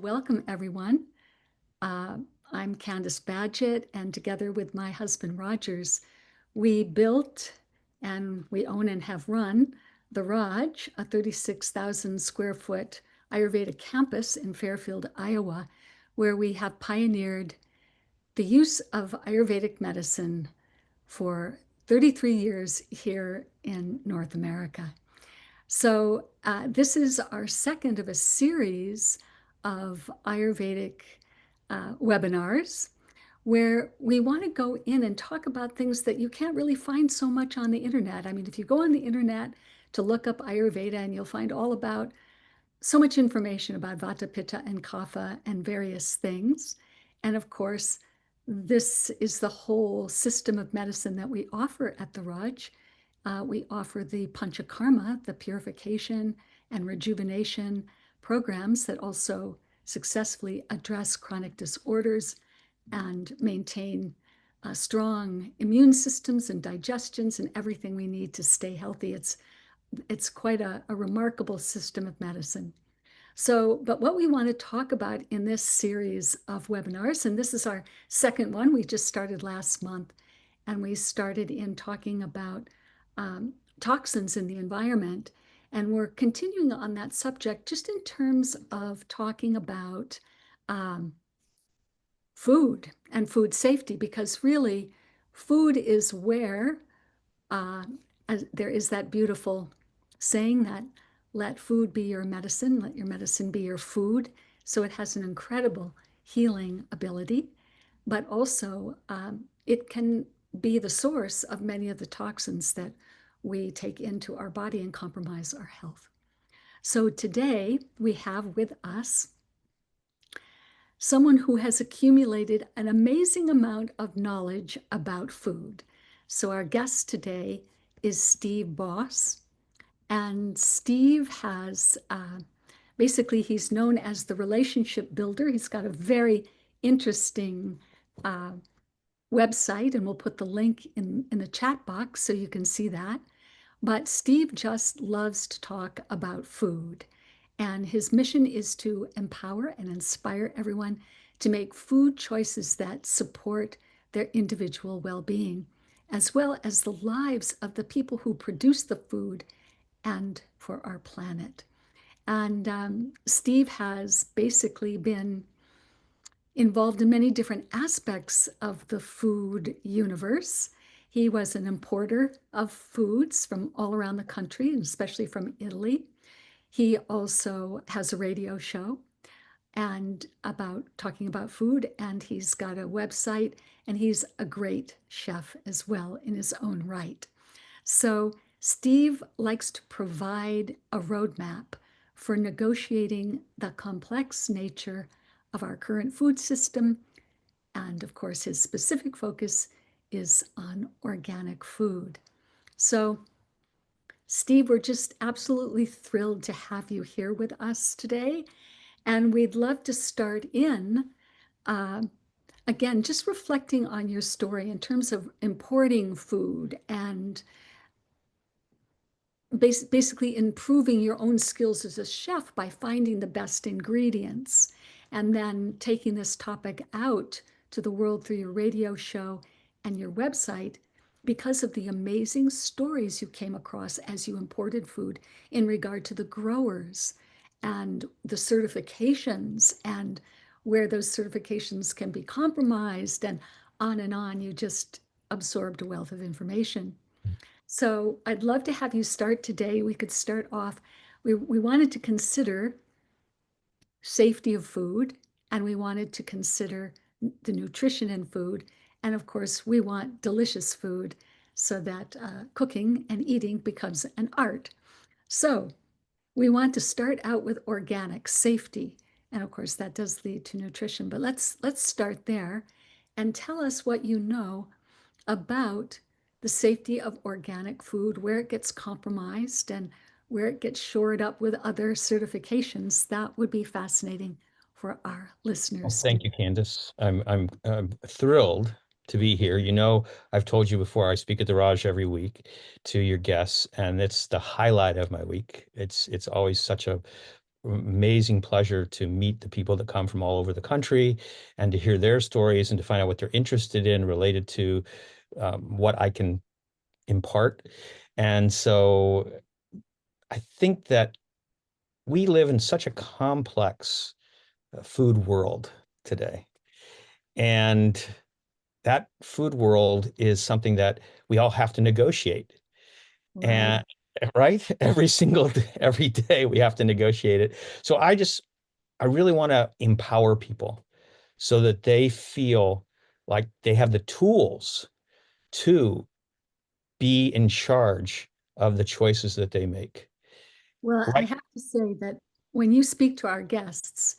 Welcome, everyone. Uh, I'm Candace Badgett, and together with my husband Rogers, we built and we own and have run the Raj, a 36,000 square foot Ayurveda campus in Fairfield, Iowa, where we have pioneered the use of Ayurvedic medicine for 33 years here in North America. So this is our second of a series of Ayurvedic webinars where we want to go in and talk about things that you can't really find so much on the internet. I mean, if you go on the internet to look up Ayurveda, and you'll find all about so much information about Vata, Pitta, and Kapha and various things. And of course, this is the whole system of medicine that we offer at the Raj. We offer the Panchakarma, the purification and rejuvenation programs that also successfully address chronic disorders and maintain strong immune systems and digestions and everything we need to stay healthy. It's quite a remarkable system of medicine. But what we want to talk about in this series of webinars, and this is our second one, we just started last month, and we started in talking about toxins in the environment. And we're continuing on that subject just in terms of talking about food and food safety, because really food is where there is that beautiful saying that let food be your medicine, let your medicine be your food. So it has an incredible healing ability, but also it can be the source of many of the toxins that we take into our body and compromise our health. So today we have with us someone who has accumulated an amazing amount of knowledge about food. So our guest today is Steve Boss. And Steve has, basically, he's known as the relationship builder. He's got a very interesting website, and we'll put the link in the chat box so you can see that. But Steve just loves to talk about food. And his mission is to empower and inspire everyone to make food choices that support their individual well-being, as well as the lives of the people who produce the food and for our planet. And Steve has basically been involved in many different aspects of the food universe. He was an importer of foods from all around the country, especially from Italy. He also has a radio show and talking about food, and he's got a website, and he's a great chef as well in his own right. So Steve likes to provide a roadmap for negotiating the complex nature of our current food system. And of course, his specific focus is on organic food. So Steve, we're just absolutely thrilled to have you here with us today. And we'd love to start in, again, just reflecting on your story in terms of importing food and basically improving your own skills as a chef by finding the best ingredients, and then taking this topic out to the world through your radio show and your website because of the amazing stories you came across as you imported food in regard to the growers and the certifications and where those certifications can be compromised, and on and on. You just absorbed a wealth of information. So I'd love to have you start today. We could start off, we wanted to consider safety of food, and we wanted to consider the nutrition in food. And of course, we want delicious food so that cooking and eating becomes an art. So we want to start out with organic safety. And of course, that does lead to nutrition. But let's start there and tell us what you know about the safety of organic food, where it gets compromised and where it gets shored up with other certifications. That would be fascinating for our listeners. Well, thank you, Candace. I'm thrilled to be here. You know, I've told you before, I speak at the Raj every week to your guests, and it's the highlight of my week. It's always such a amazing pleasure to meet the people that come from all over the country and to hear their stories and to find out what they're interested in related to what I can impart. And so I think that we live in such a complex food world today. And that food world is something that we all have to negotiate. Right. And right, every single every day we have to negotiate it. So I really want to empower people so that they feel like they have the tools to be in charge of the choices that they make. Well, I Right. have to say that when you speak to our guests,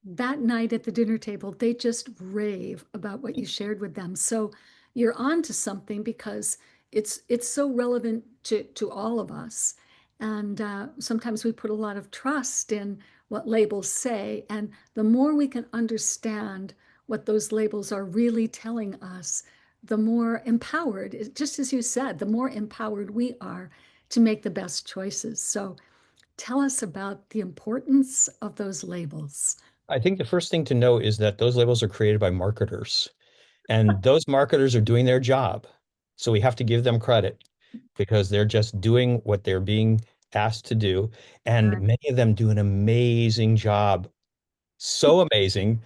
that night at the dinner table, they just rave about what you shared with them. So you're on to something because it's so relevant to all of us. And sometimes we put a lot of trust in what labels say. And the more we can understand what those labels are really telling us, the more empowered, just as you said, the more empowered we are to make the best choices. So tell us about the importance of those labels. I think the first thing to know is that those labels are created by marketers, and those marketers are doing their job. So we have to give them credit because they're just doing what they're being asked to do. And Right. many of them do an amazing job, so amazing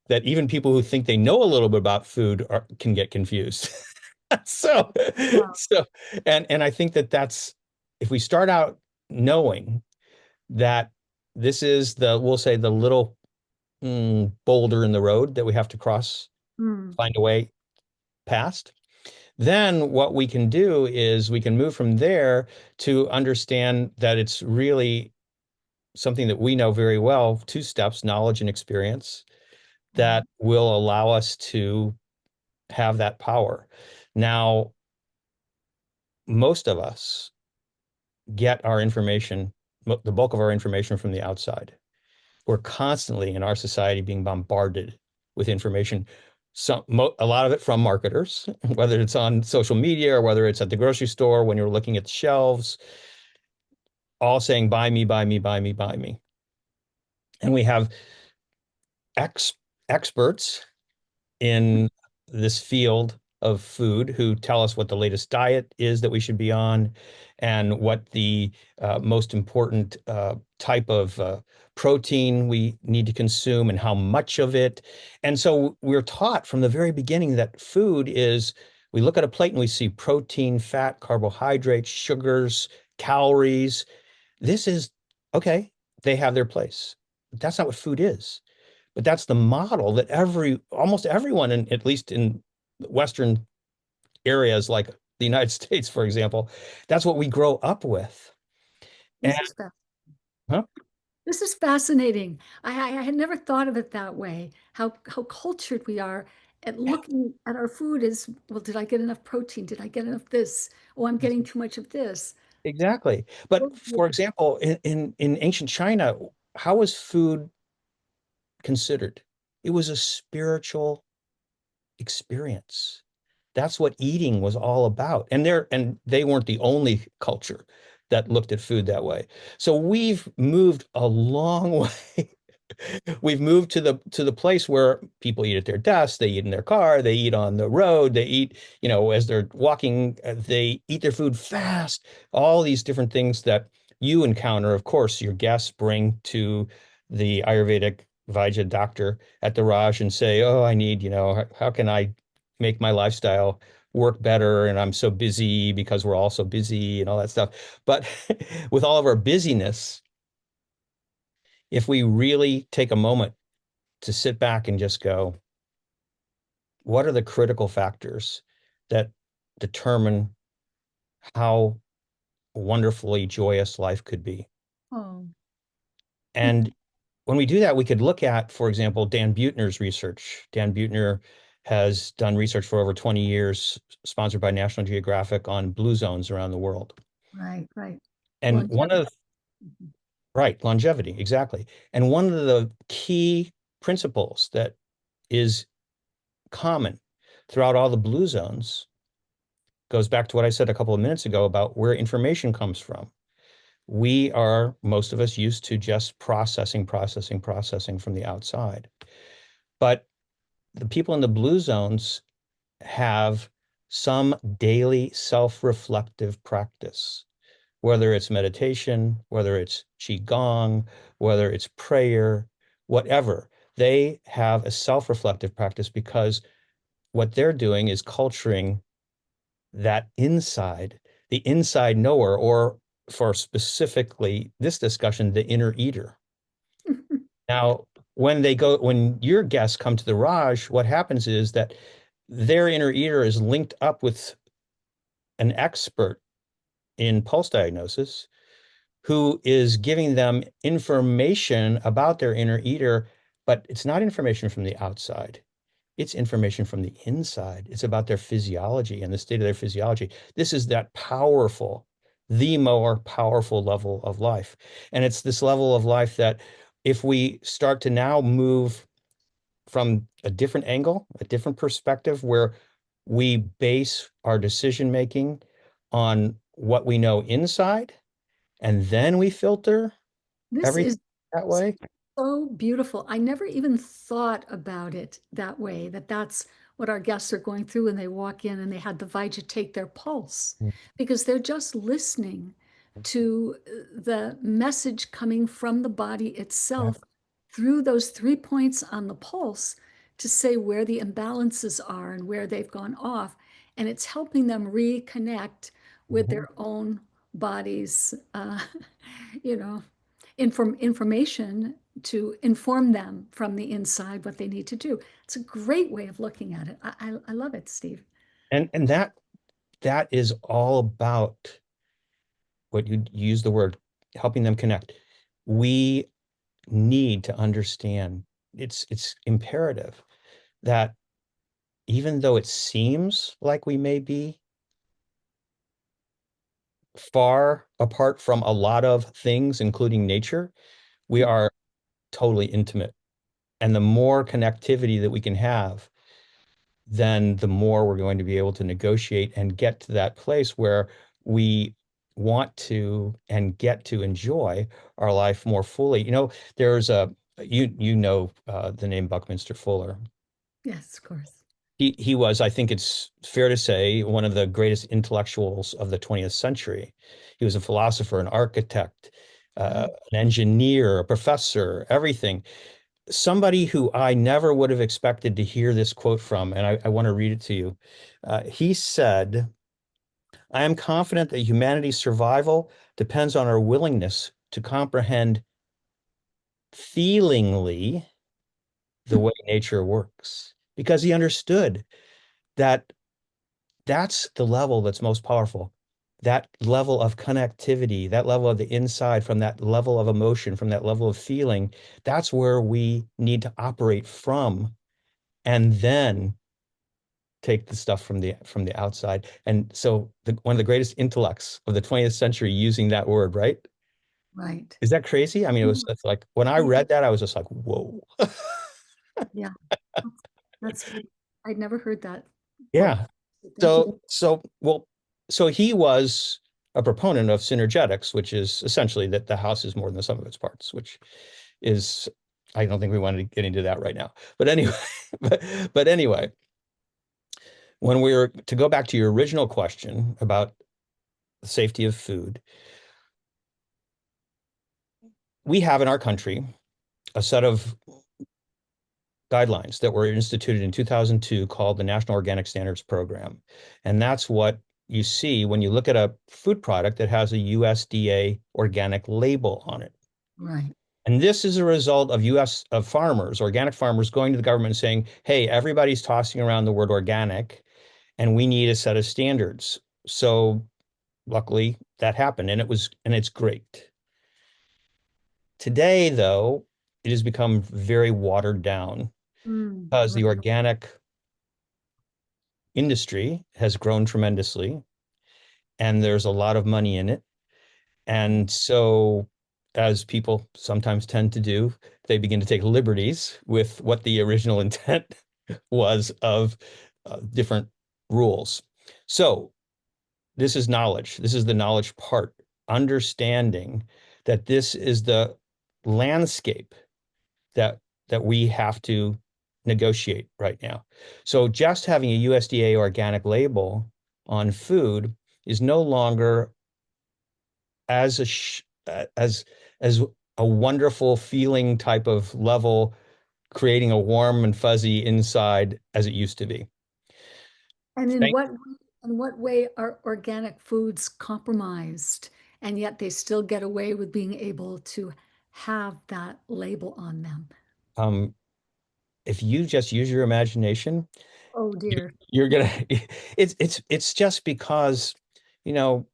that even people who think they know a little bit about food can get confused. So, Wow. so, and I think that that's if we start out knowing that this is we'll say the little boulder in the road that we have to cross, Mm, find a way past. Then what we can do is we can move from there to understand that it's really something that we know very well, two steps, knowledge and experience, that right. will allow us to have that power. Now, most of us get our information, the bulk of our information from the outside. We're constantly in our society being bombarded with information. A lot of it from marketers, whether it's on social media or whether it's at the grocery store when you're looking at the shelves, all saying, buy me, buy me, buy me, buy me. And we have ex experts in this field of food who tell us what the latest diet is that we should be on and what the most important type of protein we need to consume and how much of it. And so we're taught from the very beginning that food is, we look at a plate and we see protein, fat, carbohydrates, sugars, calories. This is okay, they have their place. That's not what food is. But that's the model that almost everyone in, at least in Western areas like the United States, for example, that's what we grow up with. And This is fa- huh? this is fascinating. I had never thought of it that way. How cultured we are at looking at our food as, well, did I get enough protein? Did I get enough this? Oh, I'm getting too much of this. Exactly. But for example, in ancient China, how was food considered? It was a spiritual experience. That's what eating was all about. And they weren't the only culture that looked at food that way. So we've moved a long way. We've moved to the place where people eat at their desk, they eat in their car, they eat on the road, they eat, as they're walking, they eat their food fast. All these different things that you encounter, of course, your guests bring to the Ayurvedic Vaidya doctor at the Raj and say, "Oh, I need, how can I make my lifestyle work better? And I'm so busy because we're all so busy and all that stuff." But with all of our busyness, if we really take a moment to sit back and just go, what are the critical factors that determine how wonderfully joyous life could be? Oh, And when we do that, we could look at, for example, Dan Buettner's research. Dan Buettner has done research for over 20 years, sponsored by National Geographic, on blue zones around the world. right, right. And one Longevity. of, right, longevity, exactly. And one of the key principles that is common throughout all the blue zones goes back to what I said a couple of minutes ago about where information comes from. most of us used to just processing from the outside. But the people in the blue zones have some daily self-reflective practice, whether it's meditation, whether it's qigong, whether it's prayer, whatever. They have a self-reflective practice because what they're doing is culturing that the inside knower, or for specifically this discussion, the inner eater. Now, when your guests come to the Raj, what happens is that their inner ear is linked up with an expert in pulse diagnosis who is giving them information about their inner ear, but it's not information from the outside. It's information from the inside. It's about their physiology and the state of their physiology. This is the more powerful level of life. And it's this level of life that if we start to now move from a different angle, a different perspective, where we base our decision making on what we know inside, and then we filter This everything is that way. so beautiful. I never even thought about it that way, that that's what our guests are going through when they walk in and they had the Vijay take their pulse, because they're just listening to the message coming from the body Yeah. itself through those 3 points on the pulse to say where the imbalances are and where they've gone off. And it's helping them reconnect with Mhm. their own bodies, you know, information to inform them from the inside what they need to do. It's a great way of looking at it. I love it, Steve. And that is all about what you use the word, helping them connect. We need to understand, it's imperative that even though it seems like we may be far apart from a lot of things, including nature, we are totally intimate. And the more connectivity that we can have, then the more we're going to be able to negotiate and get to that place where we want to and get to enjoy our life more fully. There's the name Buckminster Fuller. Yes, of course. He was, I think it's fair to say, one of the greatest intellectuals of the 20th century. He was a philosopher, an architect, Right. an engineer, a professor, everything. Somebody who I never would have expected to hear this quote from, and I want to read it to you. He said, I am confident that humanity's survival depends on our willingness to comprehend feelingly the way nature works, because he understood that that's the level that's most powerful. That level of connectivity, that level of the inside, from that level of emotion, from that level of feeling, that's where we need to operate from, and then take the stuff from the outside. And so one of the greatest intellects of the 20th century using that word, right? Right. Is that crazy? I mean, it's like when I Yeah. read that, I was just like, whoa. Yeah. That's, that's great. I'd never heard that quote. Yeah. Thank you. So he was a proponent of synergetics, which is essentially that the house is more than the sum of its parts, which is, I don't think we want to get into that right now. But anyway, but anyway, when we were to go back to your original question about the safety of food, we have in our country a set of guidelines that were instituted in 2002 called the National Organic Standards Program. And that's what you see when you look at a food product that has a USDA organic label on it. Right. And this is a result of farmers, organic farmers, going to the government and saying, hey, everybody's tossing around the word organic and we need a set of standards. So luckily that happened, and it's great. Today, though, it has become very watered down because the Right. organic industry has grown tremendously and there's a lot of money in it. And so, as people sometimes tend to do, they begin to take liberties with what the original intent was of different rules. So, this is knowledge. This is the knowledge part. understanding that this is the landscape that we have to negotiate right now. So just having a USDA organic label on food is no longer as as a wonderful feeling type of level, creating a warm and fuzzy inside as it used to be. And Thank in what way are organic foods compromised, and yet they still get away with being able to have that label on them? if you just use your imagination, Oh dear. you're gonna it's just because you know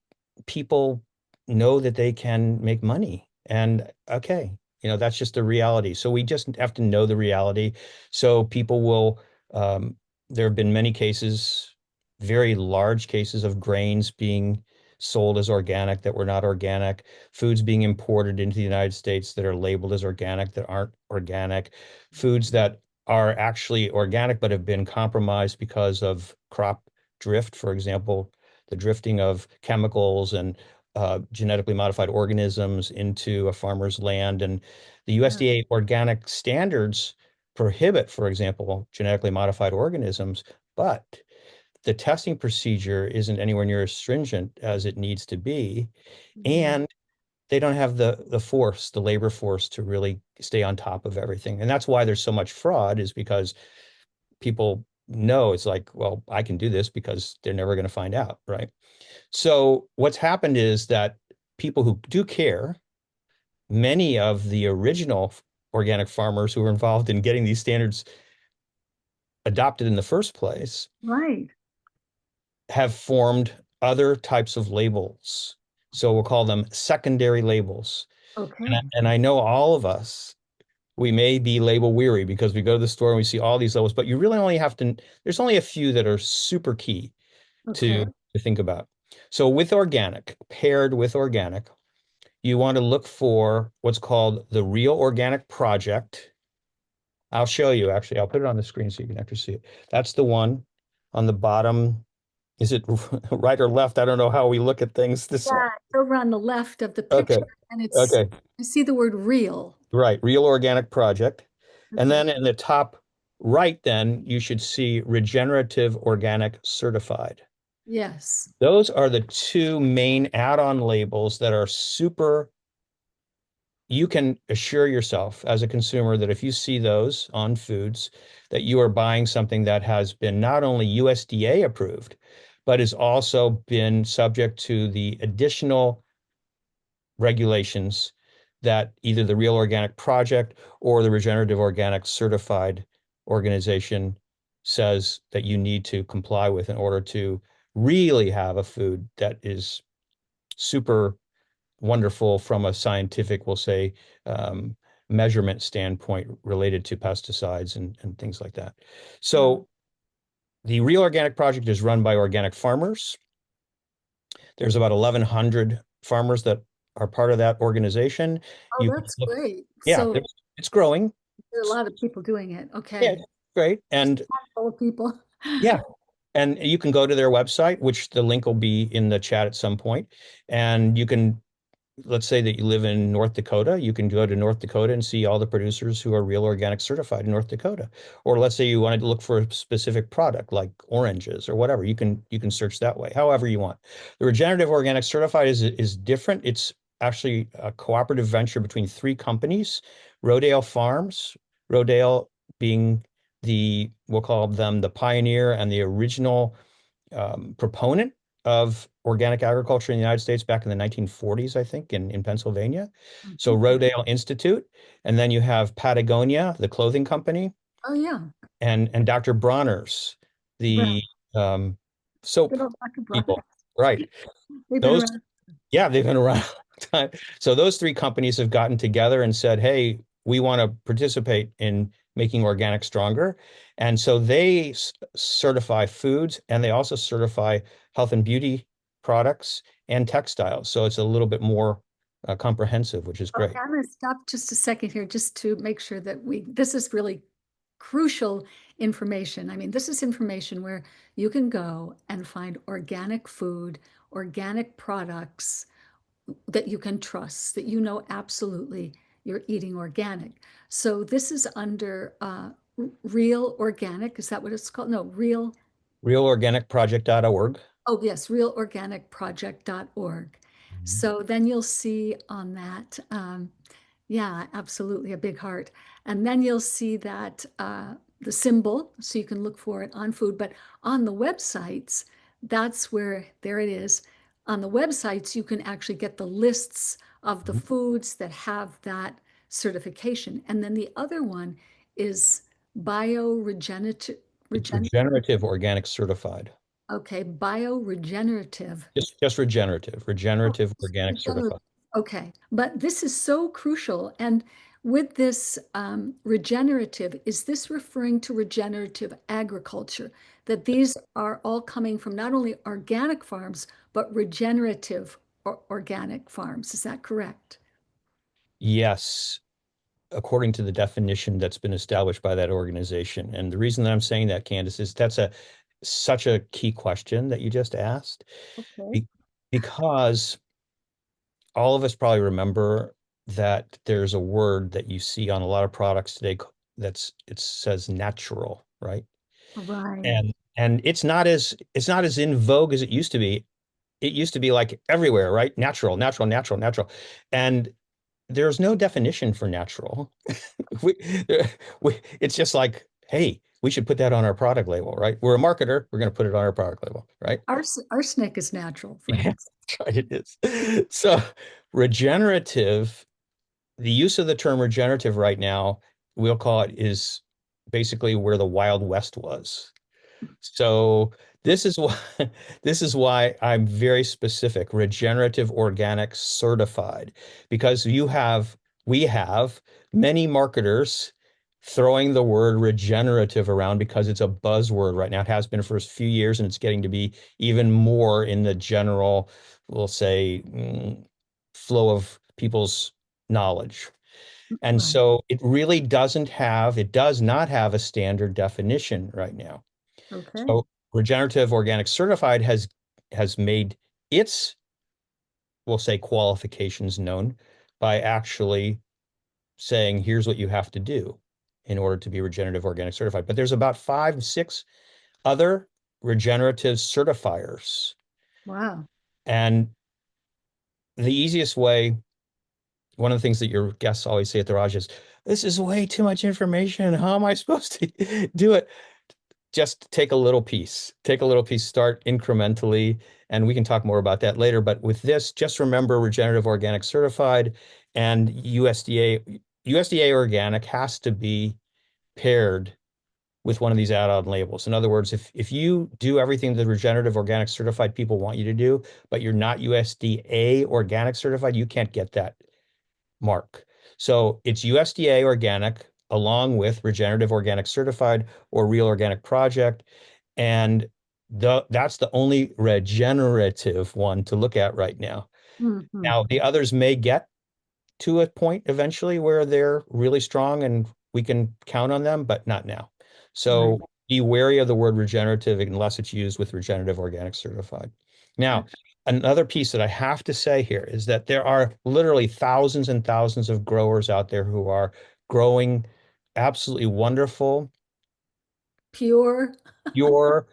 people know that they can make money, and okay, that's just the reality. So we just have to know the reality. So people will there have been many cases, very large cases of grains being sold as organic that were not organic, foods being imported into the United States that are labeled as organic that aren't organic, foods that are actually organic but have been compromised because of crop drift, for example, the drifting of chemicals and genetically modified organisms into a farmer's land. And the Yeah. USDA organic standards prohibit, for example, genetically modified organisms, but the testing procedure isn't anywhere near as stringent as it needs to be. Mhm. And they don't have the labor force to really stay on top of everything. And that's why there's so much fraud, is because people know it's like, well, I can do this because they're never going to find out, right? So what's happened is that people who do care, many of the original organic farmers who were involved in getting these standards adopted in the first place, Right. have formed other types of labels. So we'll call them secondary labels. Okay. And I know all of us, we may be label weary because we go to the store and we see all these labels, but you really only have to, there's only a few that are super key Okay. to think about. So with organic, paired with organic, you want to look for what's called the Real Organic Project. I'll show you, actually. I'll put it on the screen so you can actually see it. That's the one on the bottom. Is it right or left? I don't know how we look at things this way. Yeah, it's over on the left of the Okay. picture, and Okay. I see the word real. Right. Real Organic Project. And Okay. then in the top right, then you should see Regenerative Organic Certified. Yes. Those are the two main add-on labels that are super. You can assure yourself as a consumer that if you see those on foods, that you are buying something that has been not only USDA approved, but has also been subject to the additional regulations that either the Real Organic Project or the Regenerative Organic Certified organization says that you need to comply with in order to really have a food that is super wonderful from a scientific, we'll say, um, measurement standpoint related to pesticides and things like that. Mm. So the Real Organic Project is run by organic farmers. There's about 1,100 farmers that are part of that organization. Oh, You can that's look, great. yeah, So it's growing. there are a lot of people doing it. Yeah, Okay. it's great. And Full of people. yeah, and you can go to their website, which the link will be in the chat at some point, and you can, let's say that you live in North Dakota, you can go to North Dakota and see all the producers who are Real Organic certified in North Dakota. Or let's say you wanted to look for a specific product like oranges or whatever, you can search that way, however you want. The Regenerative Organic certified is different. It's actually a cooperative venture between three companies, Rodale Farms, Rodale being we'll call them the pioneer and the original proponent of organic agriculture in the United States back in the 1940s, I think, in Pennsylvania. So Mhm. Rodale Institute, and then you have Patagonia, the clothing company, Oh, yeah. and Dr. Bronner's, Right. the soap Good old Dr. people. Brothers. Right. They've been Those, around. yeah, they've been around a long time. So those three companies have gotten together and said, hey, we want to participate in making organic stronger. And so they certify foods, and they also certify health and beauty products and textiles. So it's a little bit more comprehensive, which is Okay, great. I'm going to stop just a second here just to make sure that this is really crucial information. I mean, this is information where you can go and find organic food, organic products that you can trust, that you know absolutely you're eating organic. So this is under Real Organic. Is that what it's called? No, Real. realorganicproject.org. Oh, yes, realorganicproject.org. Mhm. So then you'll see on that, yeah, absolutely, a big heart. And then you'll see that the symbol, so you can look for it on food. But on the websites, that's where, there it is. On the websites, you can actually get the lists of the Mhm. foods that have that certification. And then the other one is bioregenerative, It's regenerative organic certified. okay, bioregenerative. Just regenerative, Oh, regenerative it's organic regenerative. certified. Okay, but this is so crucial. And with this regenerative, is this referring to regenerative agriculture? That these are all coming from not only organic farms, but regenerative or organic farms. Is that correct? Yes, according to the definition that's been established by that organization. And the reason that I'm saying that, Candace, is that's a such a key question that you just asked, Okay. be, because all of us probably remember that there's a word that you see on a lot of products today that's it says natural, right? Right. And it's not as in vogue as it used to be. It used to be like everywhere, right? Natural, natural, natural, natural. And there's no definition for natural. We, it's just like, hey, we should put that on our product label, right? We're a marketer. We're going to put it on our product label, right? Arsenic is natural, for Yeah, instance. that's right. It is. So regenerative, the use of the term regenerative right now, we'll call it, is basically where the Wild West was. So this is why this is why I'm very specific, regenerative organic certified, because we have many marketers throwing the word regenerative around because it's a buzzword right now. It has been for a few years, and it's getting to be even more in the general, we'll say, flow of people's knowledge. And Right. so it does not have a standard definition right now. Okay. So Regenerative Organic Certified has made its, we'll say, qualifications known by actually saying, here's what you have to do in order to be Regenerative Organic Certified. But there's about 5, 6 other regenerative certifiers. Wow. And the easiest way, one of the things that your guests always say at the Raj is, this is way too much information. How am I supposed to do it? Just take a little piece, start incrementally, and we can talk more about that later. But with this, just remember regenerative organic certified and USDA organic has to be paired with one of these add-on labels. In other words, if you do everything the regenerative organic certified people want you to do, but you're not USDA organic certified, you can't get that mark. So it's USDA organic along with regenerative organic certified or real organic project. And that's the only regenerative one to look at right now. Hmm. Now, the others may get to a point eventually where they're really strong and we can count on them, but not now. Right. So be wary of the word regenerative unless it's used with regenerative organic certified. Now, another piece that I have to say here is that there are literally thousands and thousands of growers out there who are growing absolutely wonderful. Pure. You're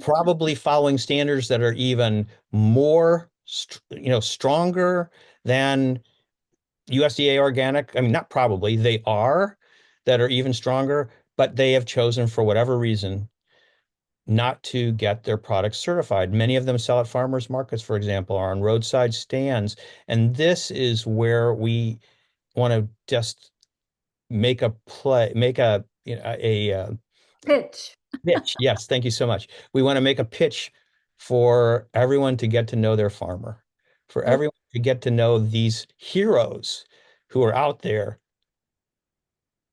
probably following standards that are even more, stronger than USDA organic. I mean, not probably, they are, that are even stronger, but they have chosen for whatever reason not to get their products certified. Many of them sell at farmers markets, for example, or on roadside stands. And this is where we want to just make a, Pitch. pitch. Yes, thank you so much. We want to make a pitch for everyone to get to know their farmer, for Oh, everyone to get to know these heroes who are out there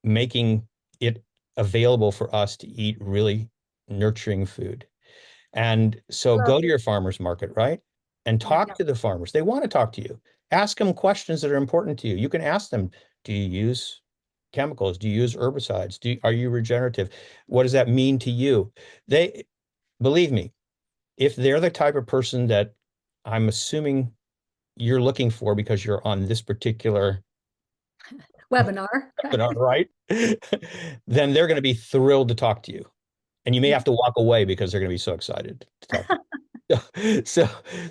making it available for us to eat really nurturing food. And so love go to it. your farmer's market, right? And Yeah. talk to the farmers. They want to talk to you. Ask them questions that are important to you. You can ask them, do you use chemicals? Do you use herbicides? Are you regenerative? What does that mean to you? They believe me, if they're the type of person that I'm assuming you're looking for because you're on this particular Webinar. webinar, right? Then they're going to be thrilled to talk to you. And you may have to walk away because they're going to be so excited to talk to you.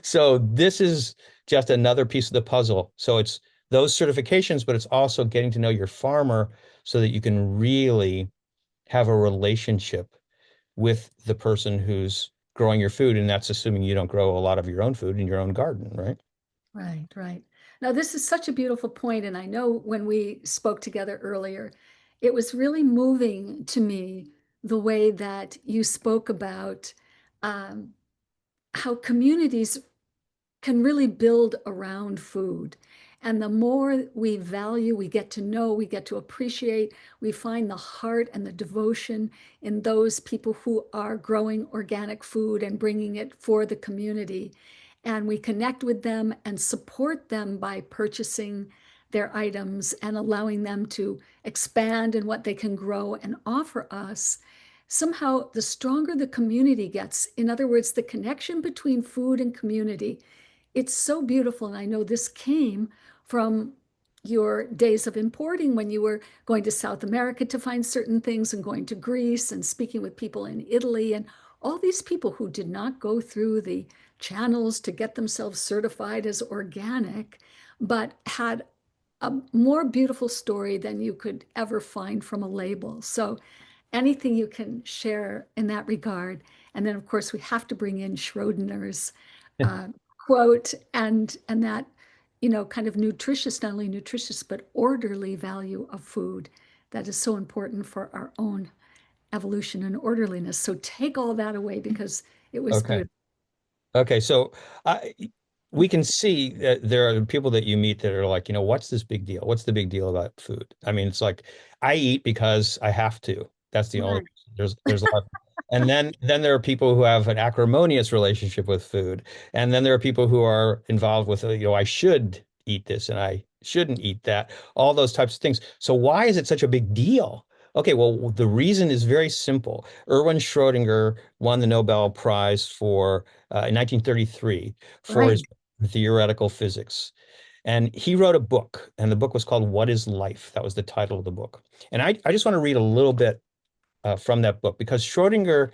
So this is just another piece of the puzzle. So it's those certifications, but it's also getting to know your farmer so that you can really have a relationship with the person who's growing your food. And that's assuming you don't grow a lot of your own food in your own garden, right? Right, right. Now, this is such a beautiful point, and I know when we spoke together earlier, it was really moving to me the way that you spoke about um, how communities can really build around food. And the more we value, we get to know, we get to appreciate, we find the heart and the devotion in those people who are growing organic food and bringing it for the community. And we connect with them and support them by purchasing their items and allowing them to expand in what they can grow and offer us. Somehow, the stronger the community gets, in other words, the connection between food and community, it's so beautiful. And I know this came from your days of importing when you were going to South America to find certain things and going to Greece and speaking with people in Italy and all these people who did not go through the channels to get themselves certified as organic, but had a more beautiful story than you could ever find from a label. So anything you can share in that regard. And then, of course, we have to bring in Schrodinger's uh, quote and that, kind of nutritious, not only nutritious, but orderly value of food that is so important for our own evolution and orderliness. So take all that away because it was Okay. beautiful. Okay, so I, we can see that there are people that you meet that are like, what's this big deal? What's the big deal about food? I mean, it's like I eat because I have to. That's the only Right. reason. There's a lot. And then there are people who have an acrimonious relationship with food. And then there are people who are involved with, I should eat this and I shouldn't eat that. All those types of things. So why is it such a big deal? Okay, well, the reason is very simple. Erwin Schrödinger won the Nobel Prize for in 1933 for Right. his theoretical physics. And he wrote a book, and the book was called What is Life? That was the title of the book. And I just want to read a little bit from that book because Schrodinger,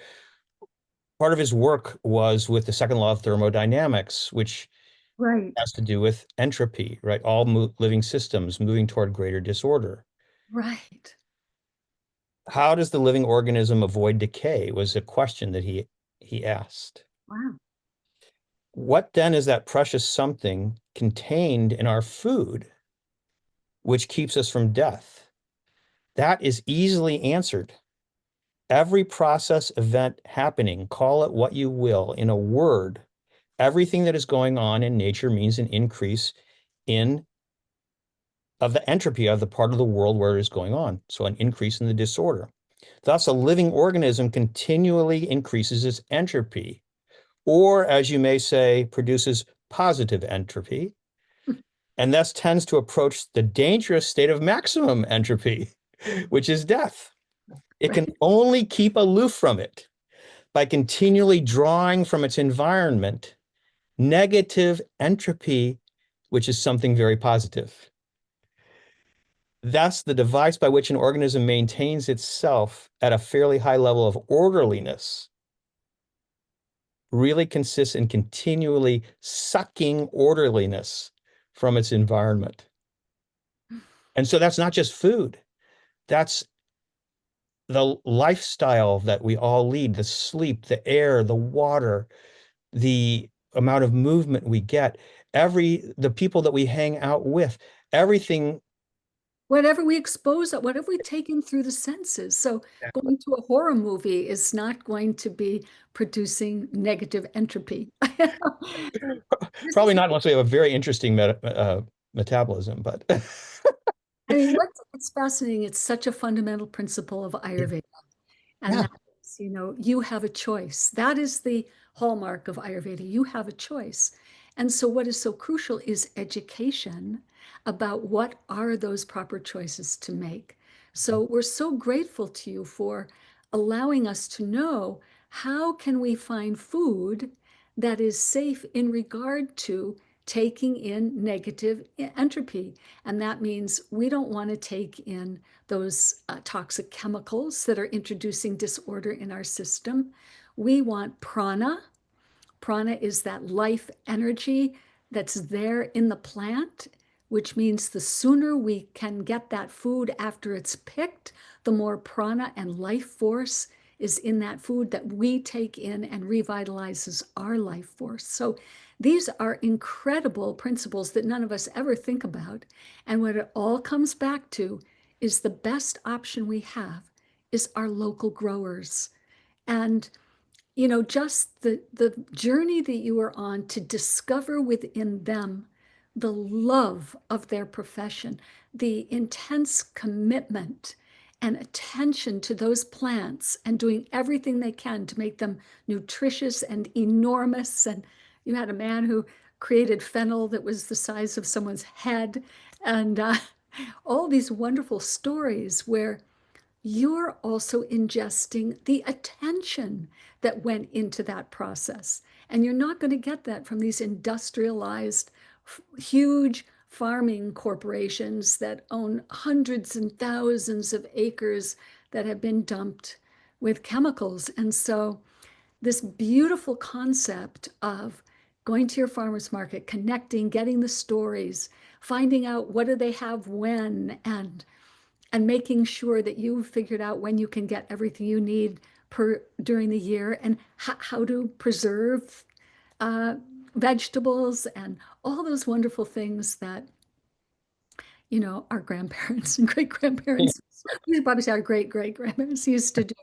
part of his work was with the second law of thermodynamics, which Right. has to do with entropy, right? All living systems moving toward greater disorder. Right. How does the living organism avoid decay was a question that he asked. Wow. What then is that precious something contained in our food which keeps us from death? That is easily answered. Every process, event happening, call it what you will, in a word, everything that is going on in nature means an increase in of the entropy of the part of the world where it is going on. So an increase in the disorder. Thus, a living organism continually increases its entropy, or as you may say, produces positive entropy, and thus tends to approach the dangerous state of maximum entropy, which is death. It can Right. only keep aloof from it by continually drawing from its environment negative entropy, which is something very positive. Thus, the device by which an organism maintains itself at a fairly high level of orderliness really consists in continually sucking orderliness from its environment. And so that's not just food. That's the lifestyle that we all lead, the sleep, the air, the water, the amount of movement we get, the people that we hang out with, everything. Whatever we expose, whatever we take in through the senses. So going to a horror movie is not going to be producing negative entropy. This Probably is, not unless we have a very interesting metabolism, but I mean, what's fascinating, it's such a fundamental principle of Ayurveda. And yeah. that is, you have a choice. That is the hallmark of Ayurveda. You have a choice. And so, what is so crucial is education about what are those proper choices to make. So, we're so grateful to you for allowing us to know how can we find food that is safe in regard to taking in negative entropy. And that means we don't want to take in those toxic chemicals that are introducing disorder in our system. We want prana. Prana is that life energy that's there in the plant, which means the sooner we can get that food after it's picked, the more prana and life force is in that food that we take in and revitalizes our life force. So these are incredible principles that none of us ever think about. And what it all comes back to is the best option we have is our local growers. And just the journey that you are on to discover within them the love of their profession, the intense commitment and attention to those plants and doing everything they can to make them nutritious and enormous. And you had a man who created fennel that was the size of someone's head, and all these wonderful stories where you're also ingesting the attention that went into that process. And you're not going to get that from these industrialized, huge farming corporations that own hundreds and thousands of acres that have been dumped with chemicals. And so, this beautiful concept of going to your farmer's market, connecting, getting the stories, finding out what do they have when, and making sure that you've figured out when you can get everything you need during the year, and how to preserve uh, vegetables and all those wonderful things that our grandparents and great Yeah, grandparents, we should probably say our great great grandparents used to do.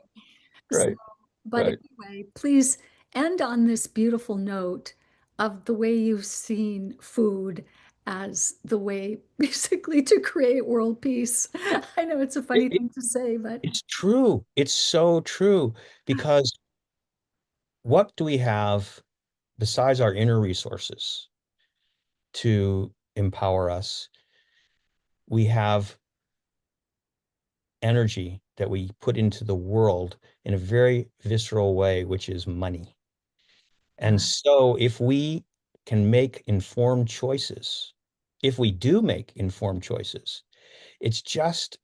So, right, but right. anyway, please end on this beautiful note of the way you've seen food as the way basically to create world peace. I know it's a It, funny it, thing to say, but it's true. It's so true because what do we have besides our inner resources to empower us? We have energy that we put into the world in a very visceral way, which is money. And yeah, so if we can make informed choices, if we do make informed choices, it's just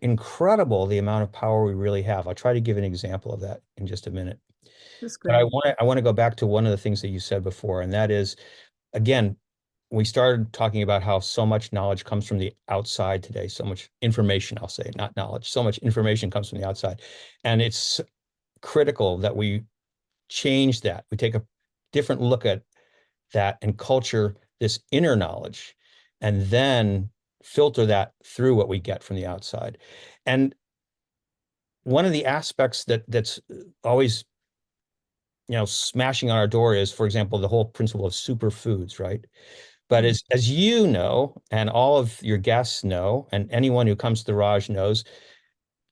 incredible the amount of power we really have. I'll try to give an example of that in just a minute. that's But great. I want to go back to one of the things that you said before, and that is, again, we started talking about how so much knowledge comes from the outside today, so much information, I'll say, not knowledge, so much information comes from the outside. And it's critical that we change that. We take a different look at that and culture this inner knowledge and then filter that through what we get from the outside. And one of the aspects that's always smashing on our door is, for example, the whole principle of superfoods, right? But Mm. as you know, and all of your guests know, and anyone who comes to the Raj knows,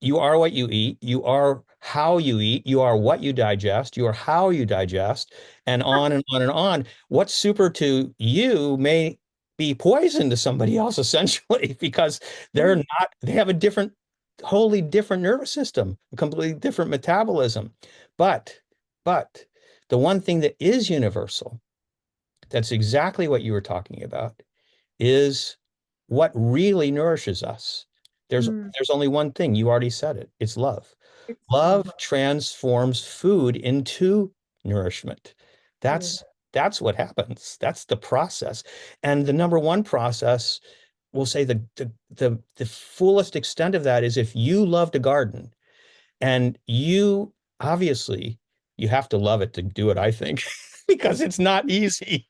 you are what you eat, you are how you eat, you are what you digest, you are how you digest, and on and on and on. What's super to you may be poison to somebody else, essentially, because they're Mm. not, they have a different, wholly different nervous system, a completely different metabolism. But, but the one thing that is universal, that's exactly what you were talking about, is what really nourishes us. Mm. There's only one thing. You already said it. It's love. It's Love transforms food into nourishment. yeah. That's what happens. That's the process. And the number one process, we'll say the fullest extent of that is if you love to garden and you obviously you have to love it to do it, I think, because it's not easy.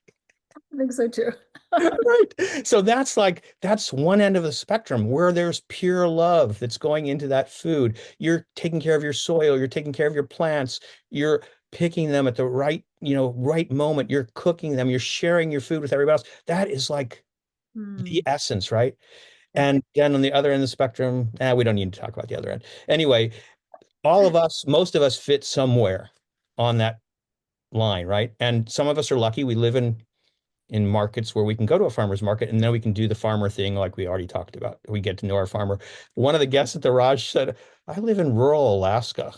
I think so too. Right. So that's one end of the spectrum where there's pure love that's going into that food. You're taking care of your soil, you're taking care of your plants, you're picking them at the right moment, you're cooking them, you're sharing your food with everybody else. That is like the Mm. essence, right? Yeah. And then on the other end of the spectrum, we don't need to talk about the other end. Anyway, most of us fit somewhere on that line, right? And some of us are lucky. We live in markets where we can go to a farmer's market and then we can do the farmer thing like we already talked about. We get to know our farmer. One of the guests at the Raj said, I live in rural Alaska.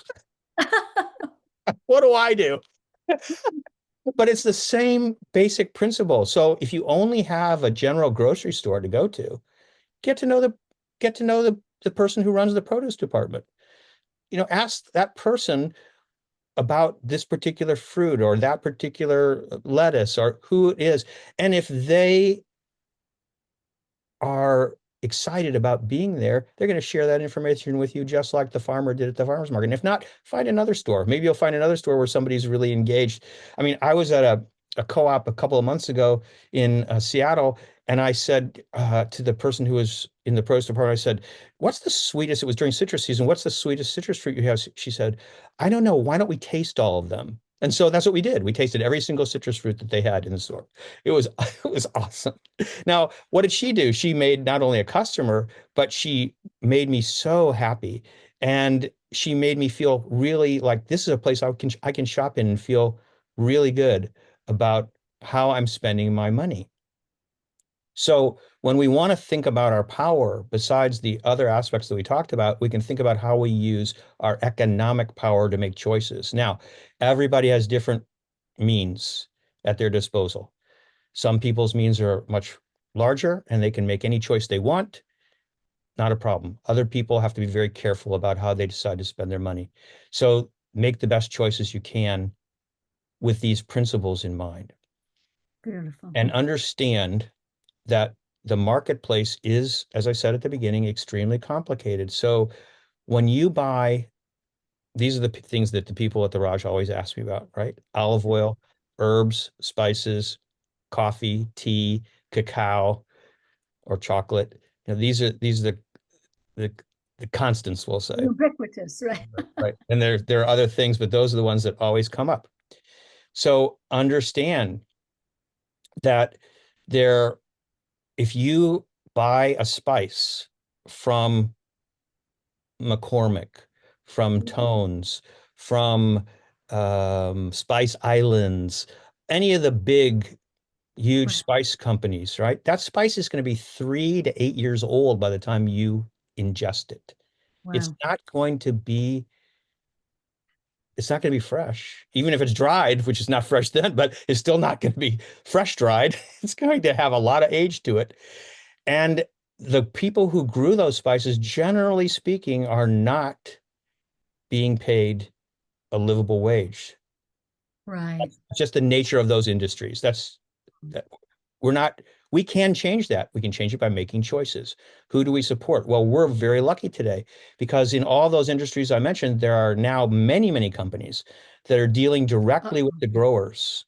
What do I do? But it's the same basic principle. So if you only have a general grocery store to go to, get to know the get to know the person who runs the produce department. Ask that person about this particular fruit or that particular lettuce or who it is. And if they are excited about being there, they're going to share that information with you just like the farmer did at the farmer's market. And if not, find another store. Maybe you'll find another store where somebody's really engaged. I mean, I was at a co-op a couple of months ago in Seattle, and I said to the person who was in the produce department, I said, "What's the sweetest?" It was during citrus season. "What's the sweetest citrus fruit you have?" She said, "I don't know. Why don't we taste all of them?" And so that's what we did. We tasted every single citrus fruit that they had in the store. It was it was awesome. Now, what did she do? She made not only a customer, but she made me so happy. And she made me feel really like this is a place I can shop in and feel really good about how I'm spending my money. So when we want to think about our power, besides the other aspects that we talked about, we can think about how we use our economic power to make choices. Now, everybody has different means at their disposal. Some people's means are much larger and they can make any choice they want, not a problem. Other people have to be very careful about how they decide to spend their money. So make the best choices you can with these principles in mind Beautiful. and understand that the marketplace is, as I said at the beginning, extremely complicated. So when you buy, these are the things that the people at the Raj always ask me about, right? Olive oil, herbs, spices, coffee, tea, cacao, or chocolate. These are the the constants, we'll say. Ubiquitous, right? Right. And there are other things, but those are the ones that always come up. So understand that there, if you buy a spice from McCormick, from Tones, from Spice Islands, any of the big, huge Right. spice companies, right? That spice is going to be 3 to 8 years old by the time you ingest it. It's Wow. not going to be it's not going to be fresh, even if it's dried, which is not fresh then, but it's still not going to be fresh dried. It's going to have a lot of age to it. And the people who grew those spices, generally speaking, are not being paid a livable wage. Right. That's just the nature of those industries. That we're not, we can change that. We can change it by making choices. Who do we support? Well, we're very lucky today because in all those industries I mentioned, there are now many, many companies that are dealing directly with Uh-oh. the growers.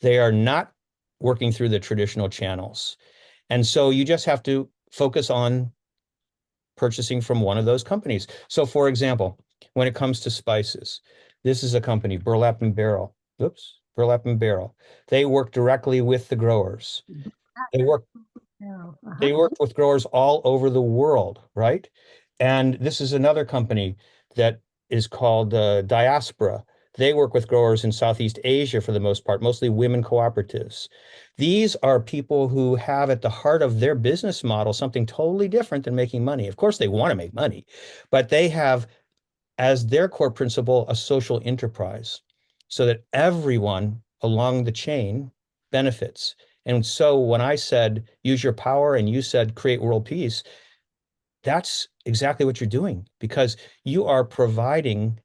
They are not working through the traditional channels. And so you just have to focus on purchasing from one of those companies. So, for example, when it comes to spices, this is a company, Burlap and Barrel. Oops, Burlap and Barrel. They work directly with the growers. They work No. Uh-huh. they work with growers all over the world, right? And this is another company that is called Diaspora. They work with growers in Southeast Asia for the most part, mostly women cooperatives. These are people who have at the heart of their business model something totally different than making money. Of course, they want to make money, but they have as their core principle a social enterprise so that everyone along the chain benefits. And so when I said use your power and you said create world peace, that's exactly what you're doing because you are providing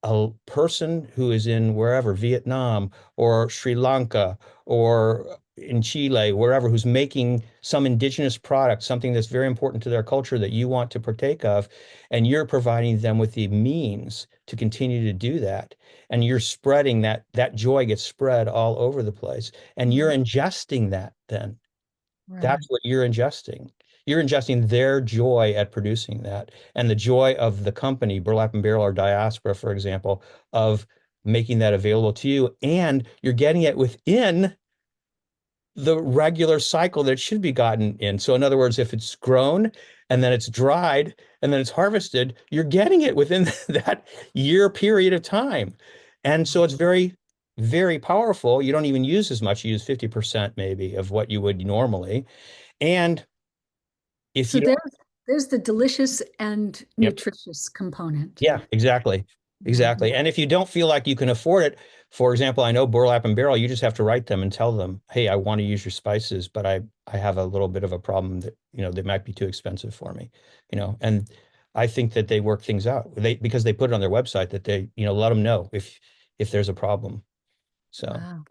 a person who is in wherever, Vietnam or Sri Lanka or in Chile, wherever, who's making some indigenous product, something that's very important to their culture that you want to partake of, and you're providing them with the means to continue to do that. And you're spreading that joy gets spread all over the place. And you're Mhm. ingesting that then. Right. That's what you're ingesting. You're ingesting their joy at producing that and the joy of the company, Burlap and Barrel or Diaspora, for example, of making that available to you. And you're getting it within the regular cycle that it should be gotten in. So, in other words, if it's grown and then it's dried and then it's harvested, you're getting it within that year period of time. And so it's very, very powerful. You don't even use as much, you use 50% maybe of what you would normally. And if So you don't, there's the delicious and yep, nutritious component. yeah, exactly. Mhm. Exactly. And if you don't feel like you can afford it, For example, I know burlap and barrel, you just have to write them and tell them, hey, I want to use your spices, but I have a little bit of a problem that, they might be too expensive for me, and I think that they work things out. Because they put it on their website that they, let them know if there's a problem. So Wow.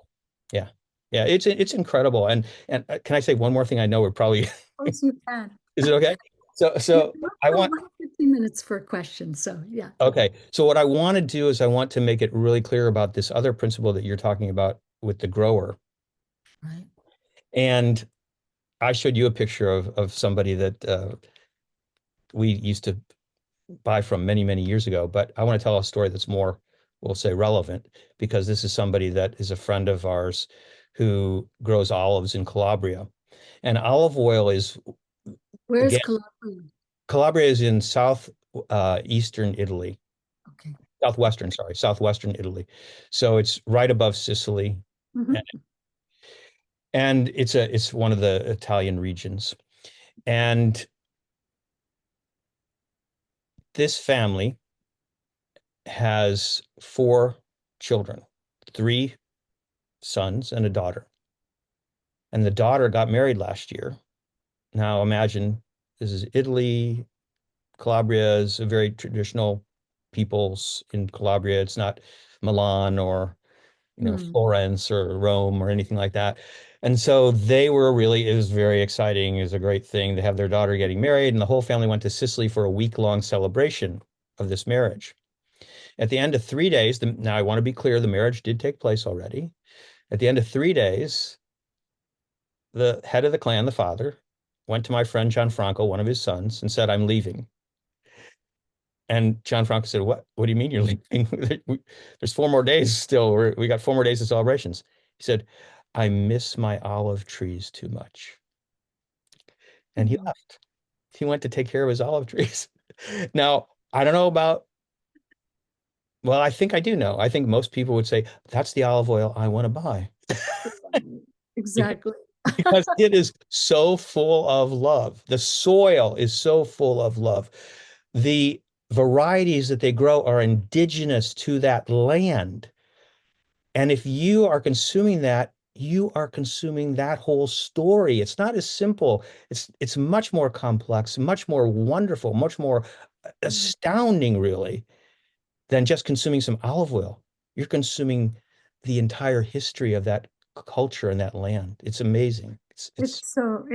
yeah. Yeah, it's incredible. And can I say one more thing? I know we're probably Of course you can. is it okay? So Yeah, so I want 15 minutes for a question. So yeah. Okay. So what I want to do is I want to make it really clear about this other principle that you're talking about with the grower. Right. And I showed you a picture of somebody that we used to buy from many, many years ago. But I want to tell a story that's more, we'll say, relevant because this is somebody that is a friend of ours who grows olives in Calabria. And olive oil is, Where's again, Calabria? Calabria is in south eastern Italy. Okay. Southwestern, sorry, southwestern Italy. So it's right above Sicily, and, Hmm. and it's one of the Italian regions. And this family has four children, three sons and a daughter. And the daughter got married last year. Now imagine this is Italy. Calabria is a very traditional peoples in Calabria. It's not Milan or Hmm. Florence or Rome or anything like that. And so it was very exciting. It was a great thing to have their daughter getting married. And the whole family went to Sicily for a week-long celebration of this marriage. At the end of 3 days, now I want to be clear, the marriage did take place already. At the end of 3 days, the head of the clan, the father, went to my friend Gianfranco, one of his sons, and said, I'm leaving. And Gianfranco said, What do you mean you're leaving? There's 4 more days still. We got 4 more days of celebrations. He said, I miss my olive trees too much. And he Hmm. left. He went to take care of his olive trees. Now, I don't know about, well, I think I do know. I think most people would say, that's the olive oil I want to buy Exactly. because it is so full of love. The soil is so full of love. The varieties that they grow are indigenous to that land. And if you are consuming that, you are consuming that whole story. It's not as simple. It's much more complex, much more wonderful, much more astounding, really, than just consuming some olive oil. You're consuming the entire history of that culture and that land. It's amazing. It's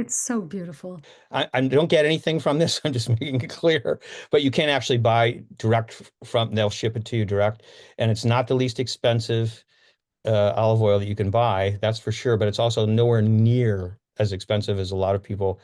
so beautiful. I don't get anything from this. I'm just making it clear. But you can actually buy direct from, they'll ship it to you direct. And it's not the least expensive olive oil that you can buy, that's for sure, but it's also nowhere near as expensive as a lot of people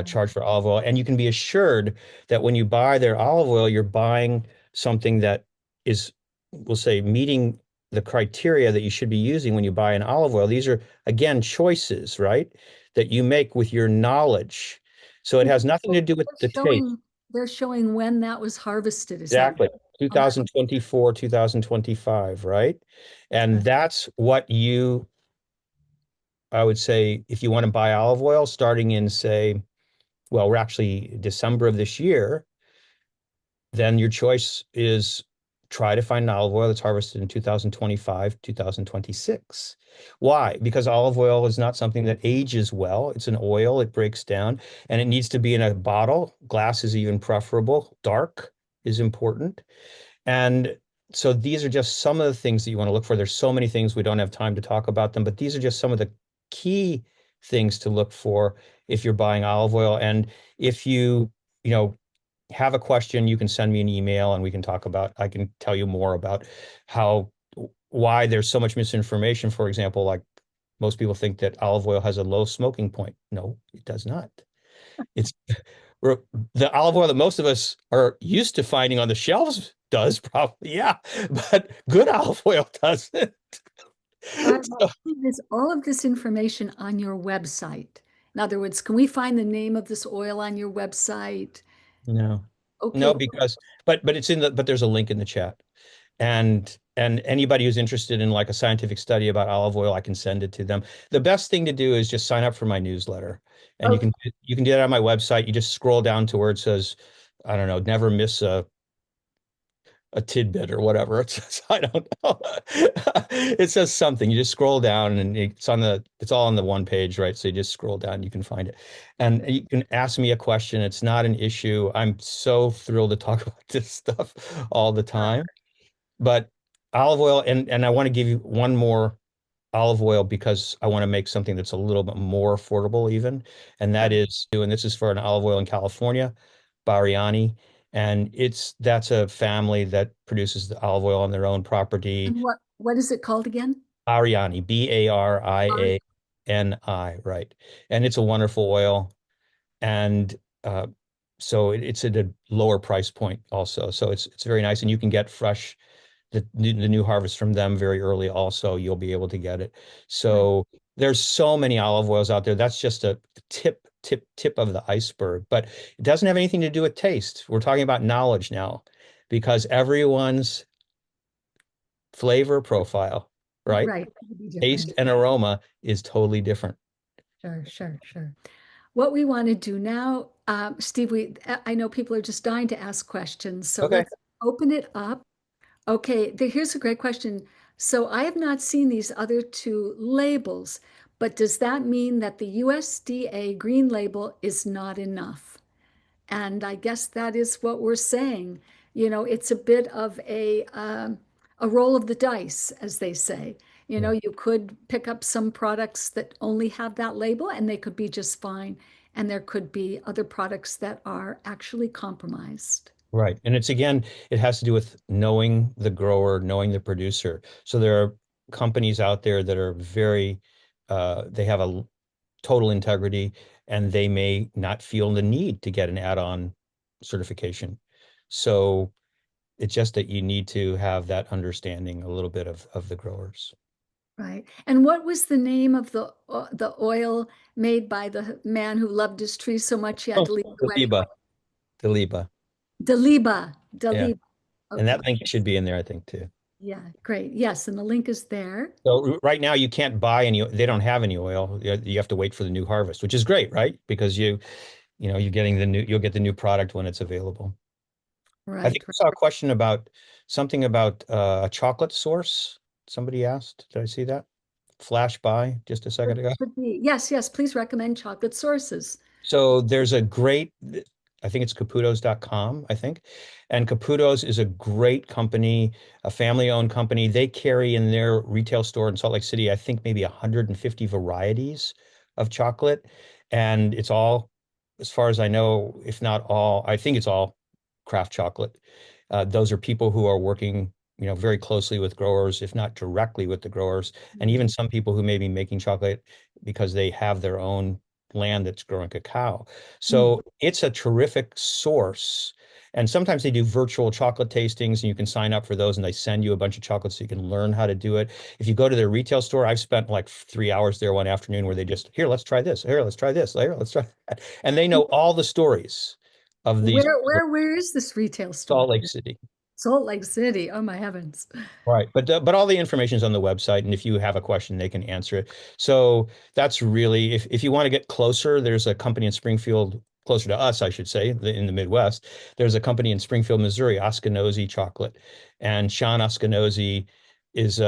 charge for olive oil. And you can be assured that when you buy their olive oil, you're buying something that is, we'll say, meeting the criteria that you should be using when you buy an olive oil. These are, again, choices, right? That you make with your knowledge. So it has nothing to do with the taste. They're showing when that was harvested. Is that Exactly. on that? 2024, 2025, right? And Okay. that's what I would say, if you want to buy olive oil starting in, say, well, we're actually December of this year, then your choice is try to find an olive oil that's harvested in 2025, 2026. Why? Because olive oil is not something that ages well. It's an oil, it breaks down, and it needs to be in a bottle. Glass is even preferable. Dark is important. And so these are just some of the things that you want to look for. There's so many things, we don't have time to talk about them, but these are just some of the key things to look for if you're buying olive oil. And if you know, have a question, you can send me an email and we can talk about, I can tell you more about how, why there's so much misinformation. For example, like most people think that olive oil has a low smoking point. No, it does not. It's the olive oil that most of us are used to finding on the shelves does probably, yeah, but good olive oil doesn't. So, Is all of this information on your website? In other words, can we find the name of this oil on your website? no, Okay. no, because but it's in the but there's a link in the chat, and anybody who's interested in like a scientific study about olive oil, I can send it to them. The best thing to do is just sign up for my newsletter, and Okay. you can do that on my website. You just scroll down to where it says, I don't know, never miss a tidbit or whatever. I don't know. It says something. You just scroll down and it's all on the one page, right? So you just scroll down, you can find it. And you can ask me a question. It's not an issue. I'm so thrilled to talk about this stuff all the time. But olive oil, and I want to give you one more olive oil because I want to make something that's a little bit more affordable even. And that Sure. is, and this is for an olive oil in California, Bariani. And that's a family that produces the olive oil on their own property. And what is it called again? Bariani, Sorry. Bariani, right. And it's a wonderful oil. And so it's at a lower price point also. So it's very nice. And you can get fresh the new harvest from them very early also. You'll be able to get it. Right. So there's so many olive oils out there. That's just a tip of the iceberg, but it doesn't have anything to do with taste. We're talking about knowledge now because everyone's flavor profile, right? Right. It would be Taste different. and aroma is totally different. Sure, sure, sure. What we want to do now, Steve, I know people are just dying to ask questions, so Okay. let's open it up. Okay, here's a great question. So I have not seen these other two labels, but does that mean that the USDA green label is not enough? And I guess that is what we're saying. You know, it's a bit of a roll of the dice, as they say. You know, Yeah. you could pick up some products that only have that label and they could be just fine. And there could be other products that are actually compromised. Right. And it's again, it has to do with knowing the grower, knowing the producer. So there are companies out there that are they have a total integrity and they may not feel the need to get an add-on certification. So it's just that you need to have that understanding a little bit of the growers. Right. And what was the name of the oil made by the man who loved his tree so much he had Oh, to leave the wedding Deliba, oil? Deliba. Daliba. Yeah. Daliba. And that Okay. link should be in there, I think, too. Yeah, great. Yes, and the link is there. So right now you can't buy any, they don't have any oil. You have to wait for the new harvest, which is great, right? Because you'll get the new product when it's available. I Right, think I right. saw a question about something about a chocolate source. Somebody asked. Did I see that? Flash by just a second ago. Could be. Yes, yes, please recommend chocolate sources. So there's a great, I think it's caputos.com, I think. And Caputos is a great company, a family-owned company. They carry in their retail store in Salt Lake City, I think maybe 150 varieties of chocolate. And it's all, as far as I know, if not all, I think it's all craft chocolate. Those are people who are working, very closely with growers, if not directly with the growers, and even Mhm. some people who may be making chocolate because they have their own land that's growing cacao. Mm. So it's a terrific source. And sometimes they do virtual chocolate tastings and you can sign up for those and they send you a bunch of chocolates so you can learn how to do it. If you go to their retail store, I've spent like 3 hours there one afternoon where they just, here, let's try this. Here, let's try this. Here, let's try that. And they know all the stories of these Where is this retail store? Salt Lake City. Salt Lake City. Oh my heavens. Right. But all the information is on the website, and if you have a question, they can answer it. So that's really if you want to get closer, there's a company in Springfield, closer to us, I should say, in the Midwest. There's a company in Springfield, Missouri, Oskinozi Chocolate, and Sean Oskinozi is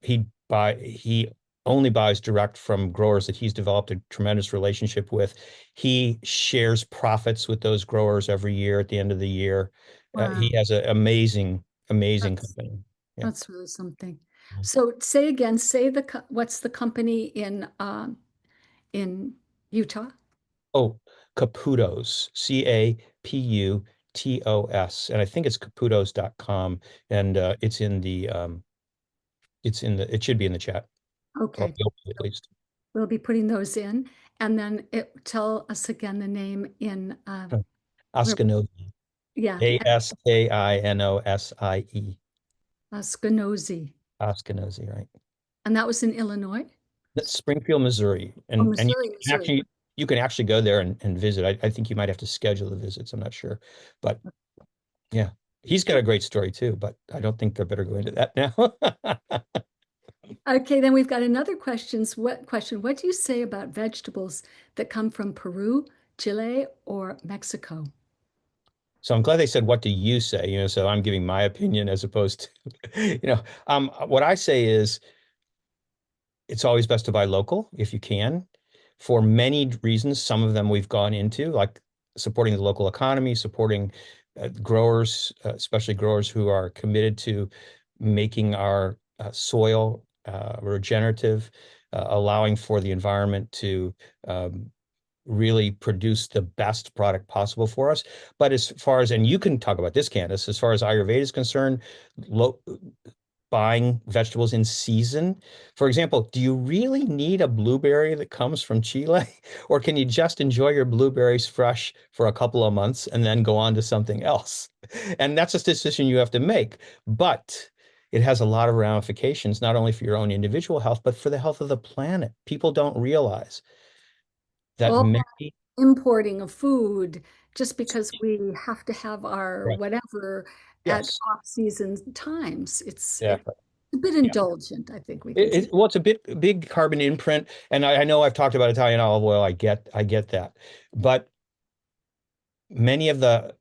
he only buys direct from growers that he's developed a tremendous relationship with. He shares profits with those growers every year at the end of the year. He Wow. has an amazing That's company. Yeah. that's really something. So say again, say what's the company in Utah? Oh, Caputos, Caputos. And I think it's caputos.com. And it should be in the chat. Or Okay. will be at least. We'll be putting those in. And then tell us again the name in where, Oskinosie. yeah, Askinosie. Skinozy. Oskinosie, right? And that was in Illinois. That's Springfield, Missouri. Oh, And Missouri, Missouri. you can actually go there and visit. I think you might have to schedule the visits. I'm not sure. But yeah, he's got a great story too, but I don't think I better go into that now. Okay, then we've got another question? What do you say about vegetables that come from Peru, Chile, or Mexico? So I'm glad they said, what do you say? So I'm giving my opinion as opposed to, what I say is it's always best to buy local if you can for many reasons. Some of them we've gone into, like supporting the local economy, supporting growers, especially growers who are committed to making our soil regenerative, allowing for the environment to really produce the best product possible for us. But as far as, and you can talk about this, Candace, as far as Ayurveda is concerned, buying vegetables in season. For example, do you really need a blueberry that comes from Chile? Or can you just enjoy your blueberries fresh for a couple of months and then go on to something else? And that's a decision you have to make. But it has a lot of ramifications, not only for your own individual health, but for the health of the planet. People don't realize that All many, importing of food just because we have to have our right. whatever at Yes, off-season times. yeah, It's a bit yeah. indulgent, I think we can say. Well, it's a big carbon imprint, and I know I've talked about Italian olive oil. I get that, but many of the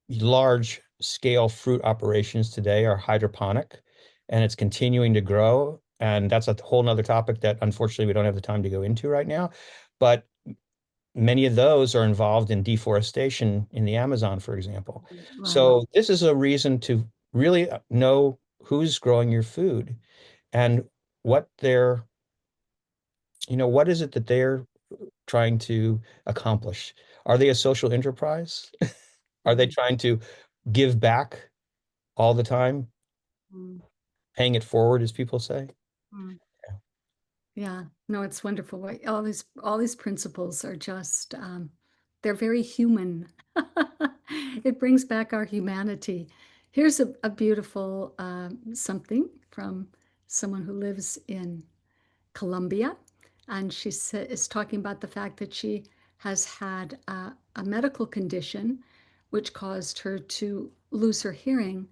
large scale fruit operations today are hydroponic, and it's continuing to grow. And that's a whole nother topic that unfortunately we don't have the time to go into right now. But many of those are involved in deforestation in the Amazon, for example. Right. So this is a reason to really know who's growing your food and what what is it that they're trying to accomplish? Are they a social enterprise? Are they Mm, trying to give back all the time, mm, paying it forward, as people say? mm. Yeah, no, it's wonderful. All these principles are just they're very human. It brings back our humanity. Here's a beautiful something from someone who lives in Colombia, and is talking about the fact that she has had a medical condition which caused her to lose her hearing,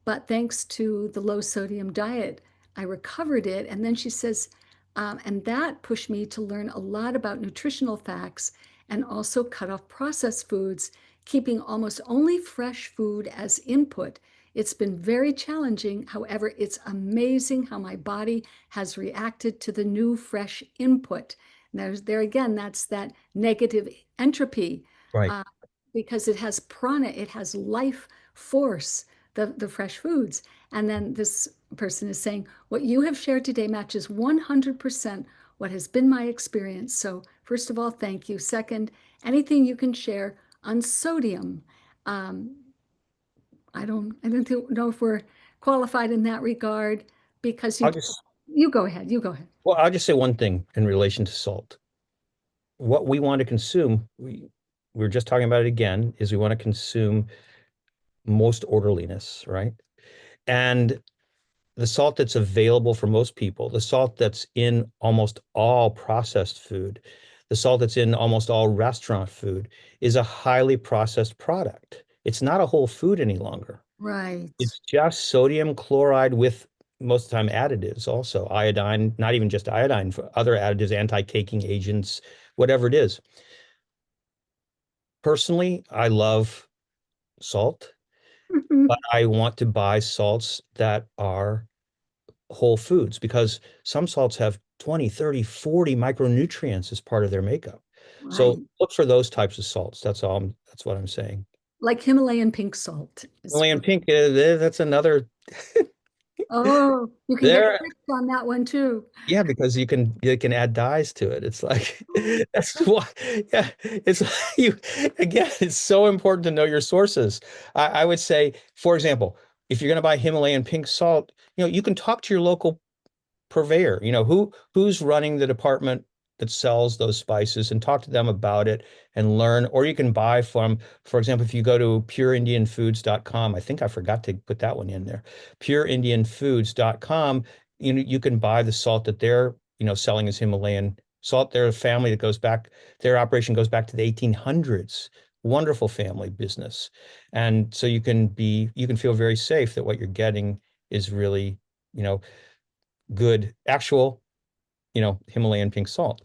but thanks to the low sodium diet, I recovered it. And then she says, and that pushed me to learn a lot about nutritional facts and also cut off processed foods, keeping almost only fresh food as input. It's been very challenging. However, it's amazing how my body has reacted to the new fresh input. There again, that's that negative entropy, Right. uh, because it has prana, it has life force, the fresh foods. And then this person is saying, what you have shared today matches 100% what has been my experience. So, first of all, thank you. Second, anything you can share on sodium. Um, I don't know if we're qualified in that regard because I'll just, you go ahead. You go ahead. well, I'll just say one thing in relation to salt. What we want to consume, we're just talking about it again, is we want to consume most orderliness, right? And the salt that's available for most people, the salt that's in almost all processed food, the salt that's in almost all restaurant food is a highly processed product. It's not a whole food any longer. Right. It's just sodium chloride with most of the time additives, also iodine, not even just iodine, for other additives, anti-caking agents, whatever it is. Personally, I love salt, but I want to buy salts that are whole foods because some salts have 20, 30, 40 micronutrients as part of their makeup. So Right. look for those types of salts. That's what I'm saying. Like Himalayan pink salt is Himalayan what. pink, that's another Oh, you can get there. tricked on that one too. Yeah, because you can add dyes to it. It's like that's why, yeah, it's you again, it's so important to know your sources. I would say, for example, if you're going to buy Himalayan pink salt, you can talk to your local purveyor, who's running the department that sells those spices and talk to them about it and learn. Or you can buy from, for example, if you go to pureindianfoods.com, I think I forgot to put that one in there, pureindianfoods.com, you can buy the salt that they're, selling as Himalayan salt. They're a family that goes back, their operation goes back to the 1800s. Wonderful family business. And so you can feel very safe that what you're getting is really, you know, good actual, Himalayan pink salt.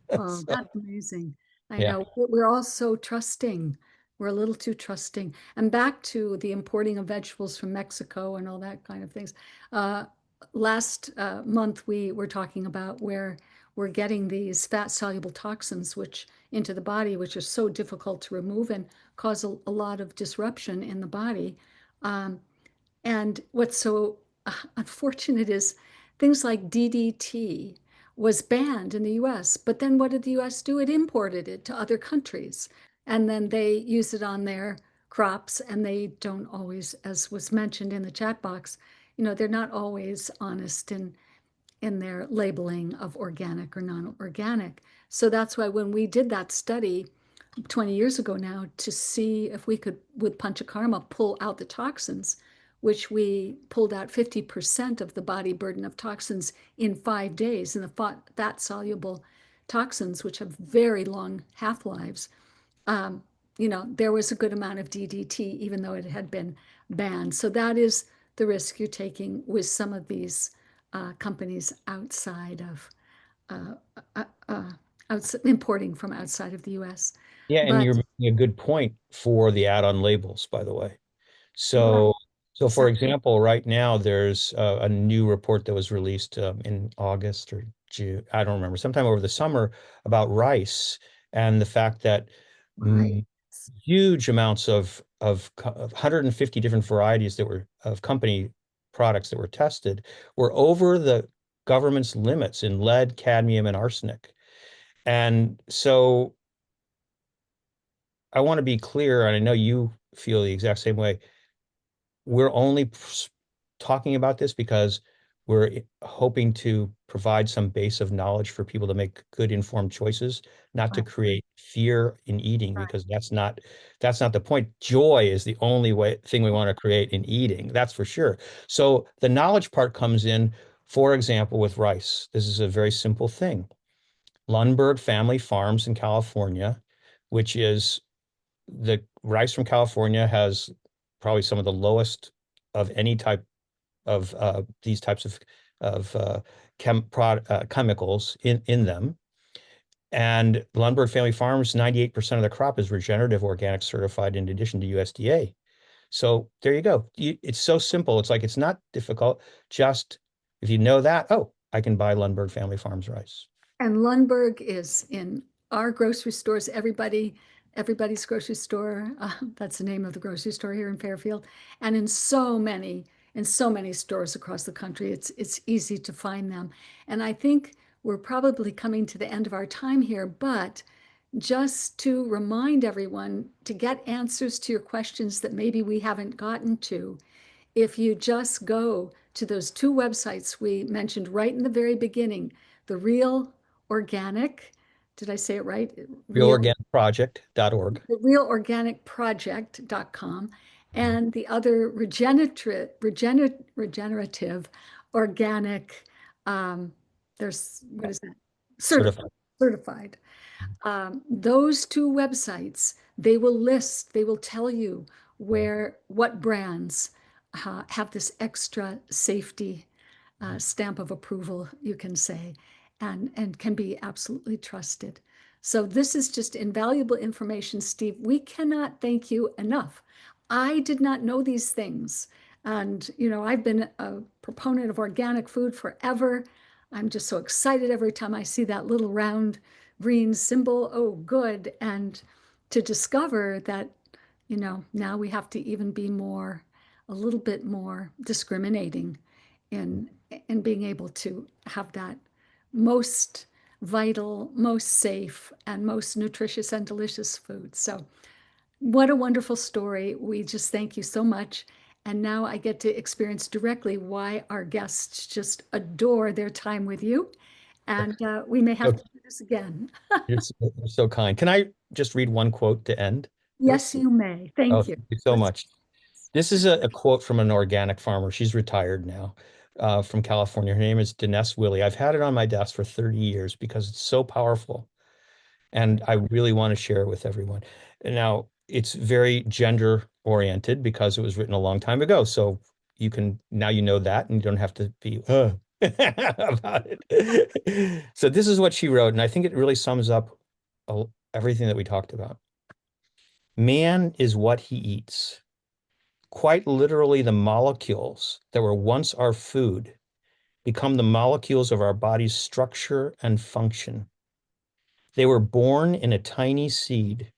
Oh, So, that's amazing. I yeah, know we're all so trusting. We're a little too trusting. And back to the importing of vegetables from Mexico and all that kind of things. Uh, Last month, we were talking about where we're getting these fat soluble toxins which into the body, which are so difficult to remove and cause a lot of disruption in the body. Um, and what's so unfortunate is things like DDT was banned in the US, but then what did the US do? It imported it to other countries. And then they use it on their crops, and they don't always, as was mentioned in the chat box, they're not always honest in their labeling of organic or non-organic. So that's why when we did that study 20 years ago now to see if we could, with panchakarma, pull out the toxins, which we pulled out 50% of the body burden of toxins in 5 days, and the fat soluble toxins, which have very long half-lives. Um, there was a good amount of DDT, even though it had been banned. So that is the risk you're taking with some of these companies outside of uh, uh, uh, importing from outside of the US. Yeah, and But you're making a good point for the add-on labels, by the way. right, So, so for exactly. example, right now there's a new report that was released in August or June, I don't remember, sometime over the summer about rice and the fact that Right. huge amounts of 150 different varieties that were of company products that were tested were over the government's limits in lead, cadmium, and arsenic. And so I want to be clear, and I know you feel the exact same way. We're only talking about this because we're hoping to provide some base of knowledge for people to make good informed choices, not to Right. create fear in eating, Right. because that's not the point. Joy is the only thing we want to create in eating, that's for sure. So the knowledge part comes in, for example, with rice. This is a very simple thing. Lundberg Family Farms in California, which is the rice from California, has probably some of the lowest of any type of these types of chemicals in them. And Lundberg Family Farms, 98% of the crop is regenerative organic certified in addition to USDA. So there you go. It's so simple. It's like it's not difficult. Just if you know that, oh, I can buy Lundberg Family Farms rice. And Lundberg is in our grocery stores, everybody's grocery store. That's the name of the grocery store here in Fairfield. And in so many stores across the country, it's easy to find them. And I think we're probably coming to the end of our time here, but just to remind everyone to get answers to your questions that maybe we haven't gotten to, if you just go to those two websites we mentioned right in the very beginning, the Real Organic, did I say it right? RealOrganicProject.org. The realorganicproject.com, and the other regenerative organic, um, there's, what is that? Certified, Certified. certified. Those two websites, they will tell you what brands have this extra safety stamp of approval, you can say, and can be absolutely trusted. So this is just invaluable information, Steve. We cannot thank you enough. I did not know these things. And, I've been a proponent of organic food forever. I'm just so excited every time I see that little round green symbol. Oh, good. And to discover that, now we have to even be a little bit more discriminating in being able to have that most vital, most safe, and most nutritious and delicious food. So, what a wonderful story. We just thank you so much. And now I get to experience directly why our guests just adore their time with you. And we may have So to do this again. you're so kind. Can I just read one quote to end Yes, this? you may. Oh, Thank you. thank you so Let's. much. This is a quote from an organic farmer. She's retired now, from California. Her name is Dinesh Willie. I've had it on my desk for 30 years because it's so powerful, and I really want to share it with everyone. And now it's very gender oriented because it was written a long time ago. So now you know that, and you don't have to be about it. So this is what she wrote, and I think it really sums up everything that we talked about. Man is what he eats. Quite literally, the molecules that were once our food become the molecules of our body's structure and function. They were born in a tiny seed,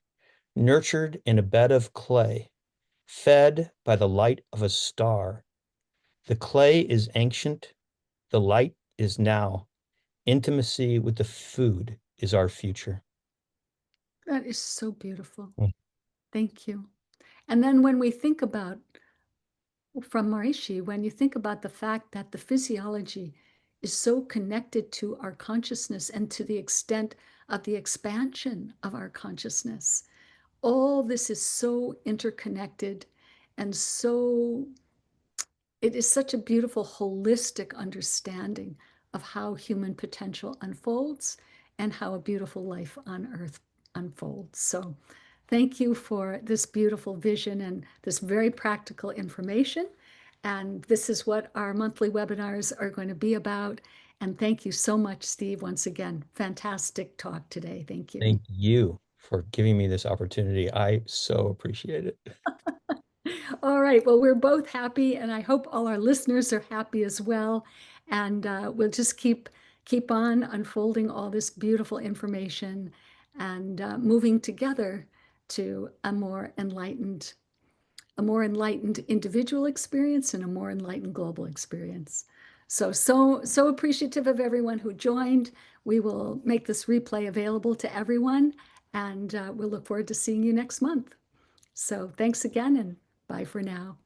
nurtured in a bed of clay, fed by the light of a star. The clay is ancient, the light is now. Intimacy with the food is our future. That is so beautiful. Mm. Thank you. And then when we think about, from Maharishi, when you think about the fact that the physiology is so connected to our consciousness and to the extent of the expansion of our consciousness, all this is so interconnected and so it is such a beautiful holistic understanding of how human potential unfolds and how a beautiful life on earth unfolds. So thank you for this beautiful vision and this very practical information. And this is what our monthly webinars are going to be about. And thank you so much, Steve, once again. Fantastic talk today. Thank you. Thank you for giving me this opportunity. I so appreciate it. All right. Well, we're both happy, and I hope all our listeners are happy as well. And we'll just keep on unfolding all this beautiful information and moving together to a more enlightened individual experience and a more enlightened global experience. So appreciative of everyone who joined. We will make this replay available to everyone, and we'll look forward to seeing you next month. So thanks again, and bye for now.